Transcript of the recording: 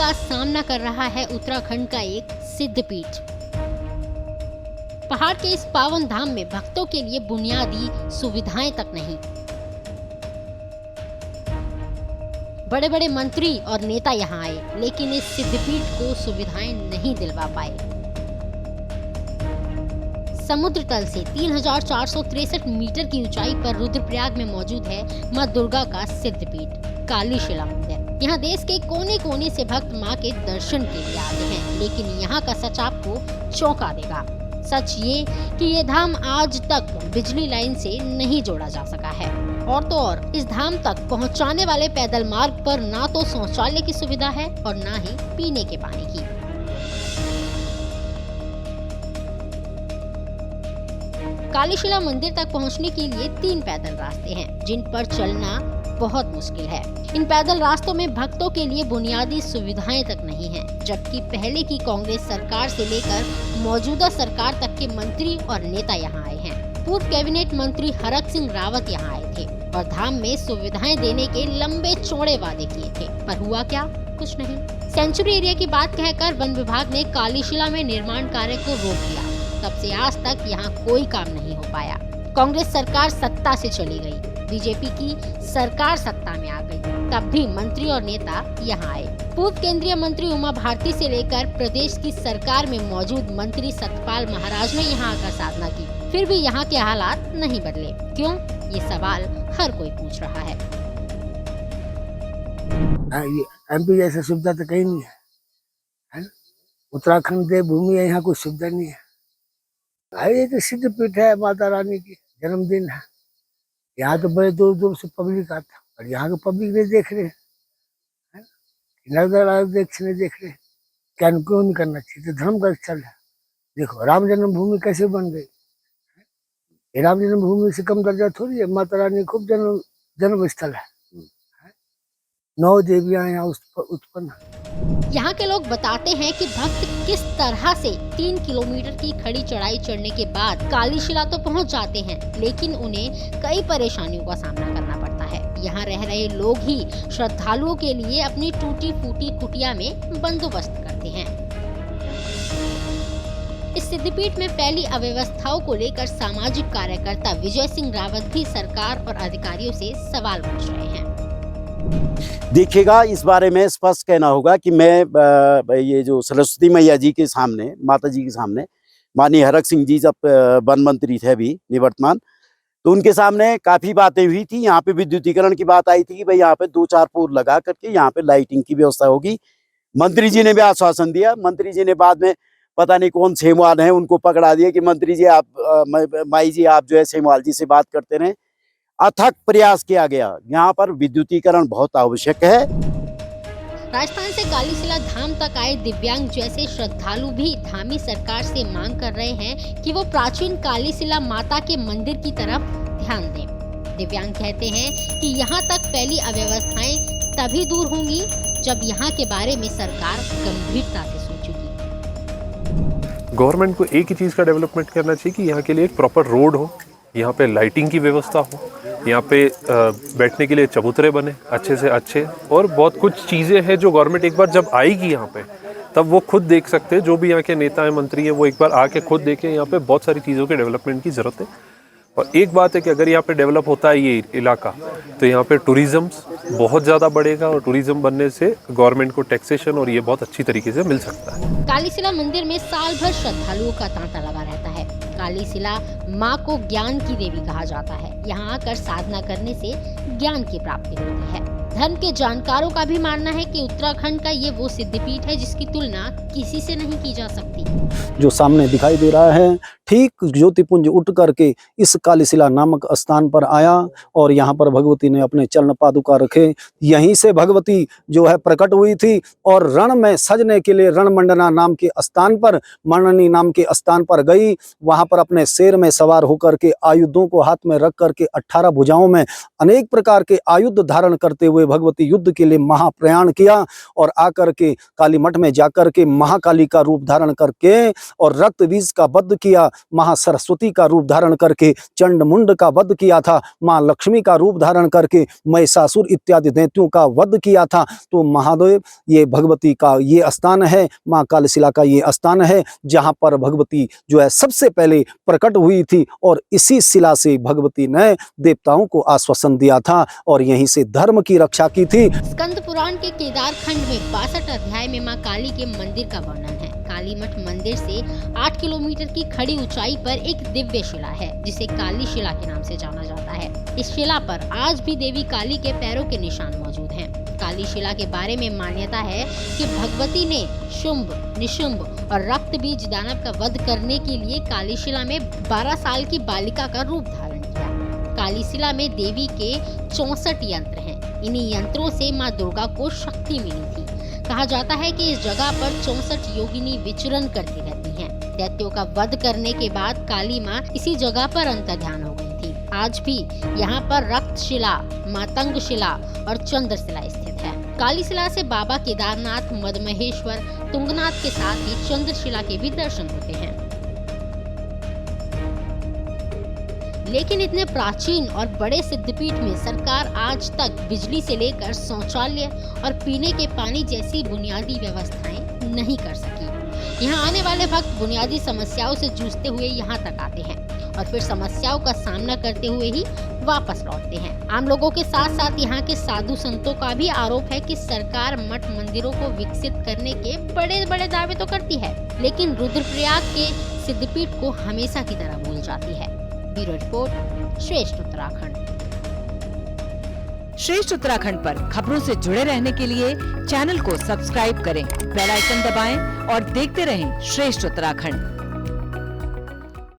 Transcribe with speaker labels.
Speaker 1: का सामना कर रहा है उत्तराखंड का एक सिद्धपीठ। पहाड़ के इस पावन धाम में भक्तों के लिए बुनियादी सुविधाएं तक नहीं। बड़े बड़े मंत्री और नेता यहाँ आए, लेकिन इस सिद्धपीठ को सुविधाएं नहीं दिलवा पाए। समुद्र तल से 3463 मीटर की ऊंचाई पर रुद्रप्रयाग में मौजूद है मां दुर्गा का सिद्धपीठ कालीशिला मंदिर। यहाँ देश के कोने कोने से भक्त मां के दर्शन के लिए आते हैं, लेकिन यहाँ का सच आपको चौंका देगा। सच ये कि ये धाम आज तक बिजली लाइन से नहीं जोड़ा जा सका है, और तो और इस धाम तक पहुँचाने वाले पैदल मार्ग पर ना तो शौचालय की सुविधा है और ना ही पीने के पानी की। कालीशिला मंदिर तक पहुंचने के लिए 3 पैदल रास्ते हैं, जिन पर चलना बहुत मुश्किल है। इन पैदल रास्तों में भक्तों के लिए बुनियादी सुविधाएं तक नहीं हैं, जबकि पहले की कांग्रेस सरकार से लेकर मौजूदा सरकार तक के मंत्री और नेता यहां आए हैं। पूर्व कैबिनेट मंत्री हरक सिंह रावत यहां आए थे और धाम में सुविधाएं देने के लंबे चौड़े वादे किए थे, पर हुआ क्या? कुछ नहीं। सेंचुरी एरिया की बात कहकर वन विभाग ने कालीशिला में निर्माण कार्य को रोक दिया। तब से आज तक यहाँ कोई काम नहीं हो पाया। कांग्रेस सरकार सत्ता से चली गई, बीजेपी की सरकार सत्ता में आ गई, तब भी मंत्री और नेता यहाँ आए। पूर्व केंद्रीय मंत्री उमा भारती से लेकर प्रदेश की सरकार में मौजूद मंत्री सतपाल महाराज ने यहाँ आकर साधना की, फिर भी यहाँ के हालात नहीं बदले। क्यों? ये सवाल हर कोई पूछ रहा है।
Speaker 2: एमपी जैसा सुविधा तो कहीं नहीं है, उत्तराखंड देवभूमि है, यहाँ कोई सुविधा नहीं है। ये तो सिद्धपीठ है, माता रानी की जन्मदिन है। यहाँ तो बड़े दूर दूर से पब्लिक आता, और यहाँ के पब्लिक नहीं देख रहे हैं, नगर देखने देख रहे हैं। क्या क्यों नहीं करना चाहिए? तो धर्म का स्थल है। देखो राम जन्मभूमि कैसे बन गई, ये राम जन्मभूमि से कम दर्जा थोड़ी है। माता रानी खूब जन्म स्थल है। 9 देवियां यहाँ उत्पन्न।
Speaker 1: यहाँ के लोग बताते हैं कि भक्त किस तरह से 3 किलोमीटर की खड़ी चढ़ाई चढ़ने के बाद कालीशिला तो पहुँच जाते हैं, लेकिन उन्हें कई परेशानियों का सामना करना पड़ता है। यहाँ रह रहे लोग ही श्रद्धालुओं के लिए अपनी टूटी फूटी कुटिया में बंदोबस्त करते हैं। इस सिद्धपीठ में फैली अव्यवस्थाओं को लेकर सामाजिक कार्यकर्ता विजय सिंह रावत भी सरकार और अधिकारियों से सवाल पूछ रहे हैं।
Speaker 3: देखिएगा, इस बारे में स्पष्ट कहना होगा कि मैं ये जो सरस्वती मैया जी के सामने, माता जी के सामने, माननीय हरक सिंह जी जब वन मंत्री थे अभी निवर्तमान, तो उनके सामने काफ़ी बातें हुई थी। यहाँ पे विद्युतीकरण की बात आई थी कि भाई यहाँ पे 2-4 पोल लगा करके यहाँ पे लाइटिंग की व्यवस्था होगी। मंत्री जी ने भी आश्वासन दिया। मंत्री जी ने बाद में पता नहीं कौन सेमवाल है, उनको पकड़ा दिया कि मंत्री जी आप माई जी आप जो है सेमवाल जी से बात करते रहे। अथक प्रयास किया गया। यहाँ पर विद्युतीकरण बहुत आवश्यक है।
Speaker 1: राजस्थान से कालीशिला धाम तक आए दिव्यांग जैसे श्रद्धालु भी धामी सरकार से मांग कर रहे हैं कि वो प्राचीन कालीशिला माता के मंदिर की तरफ ध्यान दें। दिव्यांग कहते हैं कि यहाँ तक फैली अव्यवस्थाएं तभी दूर होंगी जब यहाँ के बारे में सरकार गंभीरता से सोचेगी।
Speaker 4: गवर्नमेंट को एक ही चीज़ का डेवलपमेंट करना चाहिए कि यहाँ के लिए एक प्रॉपर रोड हो, यहाँ पे लाइटिंग की व्यवस्था हो, यहाँ पे बैठने के लिए चबूतरे बने अच्छे से अच्छे, और बहुत कुछ चीज़ें हैं जो गवर्नमेंट एक बार जब आएगी यहाँ पे तब वो खुद देख सकते हैं। जो भी यहाँ के नेता हैं, मंत्री हैं, वो एक बार आके खुद देखें। यहाँ पे बहुत सारी चीज़ों के डेवलपमेंट की ज़रूरत है। और एक बात है कि अगर यहाँ पे डेवलप होता है ये इलाका, तो यहाँ पे टूरिज़्म बहुत ज़्यादा बढ़ेगा, और टूरिज़्म बनने से गवर्नमेंट को टैक्सेशन और ये बहुत अच्छी तरीके से मिल सकता है।
Speaker 1: कालीशिला मंदिर में साल भर श्रद्धालुओं का तांता लगा रहता है। कालीशिला माँ को ज्ञान की देवी कहा जाता है। यहाँ आकर साधना करने से ज्ञान की प्राप्ति होती है। धर्म के जानकारों का भी मानना है कि उत्तराखंड का ये वो सिद्धपीठ है जिसकी तुलना किसी से नहीं की जा सकती।
Speaker 5: जो सामने दिखाई दे रहा है, ठीक ज्योतिपुंज उठ करके इस कालीशिला नामक स्थान पर आया, और यहाँ पर भगवती ने अपने चरण पादुका रखे। यहीं से भगवती जो है प्रकट हुई थी, और रण में सजने के लिए रणमंडना नाम के स्थान पर, मणनी नाम के स्थान पर गई। वहां पर अपने शेर में सवार होकर के आयुधों को हाथ में रख करके 18 भुजाओं में अनेक प्रकार के आयुध धारण करते हुए भगवती युद्ध के लिए महाप्रयाण किया, और आकर के काली मठ में जाकर के महाकाली का रूप धारण करके और रक्त बीज का बद्ध किया। माँ सरस्वती का रूप धारण करके चंड मुंड का वध किया था, माँ लक्ष्मी का रूप धारण करके महिषासुर इत्यादि दैत्यों का वध किया था। तो महादेव ये भगवती का ये स्थान है, माँ कालीशिला का ये स्थान है जहाँ पर भगवती जो है सबसे पहले प्रकट हुई थी और इसी शिला से भगवती ने देवताओं को आश्वासन दिया था और यहीं से धर्म की रक्षा की थी।
Speaker 1: स्कंद पुराण के केदार खंड में 62 अध्याय में मां काली के मंदिर का वर्णन है। काली मठ मंदिर से 8 किलोमीटर की खड़ी ऊंचाई पर एक दिव्य शिला है जिसे काली शिला के नाम से जाना जाता है। इस शिला पर आज भी देवी काली के पैरों के निशान मौजूद हैं। काली शिला के बारे में मान्यता है कि भगवती ने शुंभ, निशुंभ और रक्त बीज दानव का वध करने के लिए काली शिला में 12 साल की बालिका का रूप धारण किया। काली शिला में देवी के 64 यंत्र हैं। इन्हीं यंत्रों से मां दुर्गा को शक्ति मिली थी। कहा जाता है कि इस जगह पर 64 योगिनी विचरण करती रहती हैं। दैत्यों का वध करने के बाद काली मां इसी जगह पर अंतर्ध्यान हो गई थी। आज भी यहाँ पर रक्त शिला, मातंग शिला और चंद्र शिला स्थित है। काली शिला से बाबा केदारनाथ, मदमहेश्वर, तुंगनाथ के साथ ही चंद्र शिला के भी दर्शन होते हैं। लेकिन इतने प्राचीन और बड़े सिद्धपीठ में सरकार आज तक बिजली से लेकर शौचालय और पीने के पानी जैसी बुनियादी व्यवस्थाएं नहीं कर सकी। यहाँ आने वाले भक्त बुनियादी समस्याओं से जूझते हुए यहाँ तक आते हैं और फिर समस्याओं का सामना करते हुए ही वापस लौटते हैं। आम लोगों के साथ साथ यहाँ के साधु संतों का भी आरोप है कि सरकार मठ मंदिरों को विकसित करने के बड़े बड़े दावे तो करती है, लेकिन रुद्रप्रयाग के सिद्धपीठ को हमेशा की तरह भूल जाती है। ब्यूरो रिपोर्ट, श्रेष्ठ उत्तराखंड।
Speaker 6: श्रेष्ठ उत्तराखंड पर खबरों से जुड़े रहने के लिए चैनल को सब्सक्राइब करें, बेल आइकन दबाएं और देखते रहें श्रेष्ठ उत्तराखंड।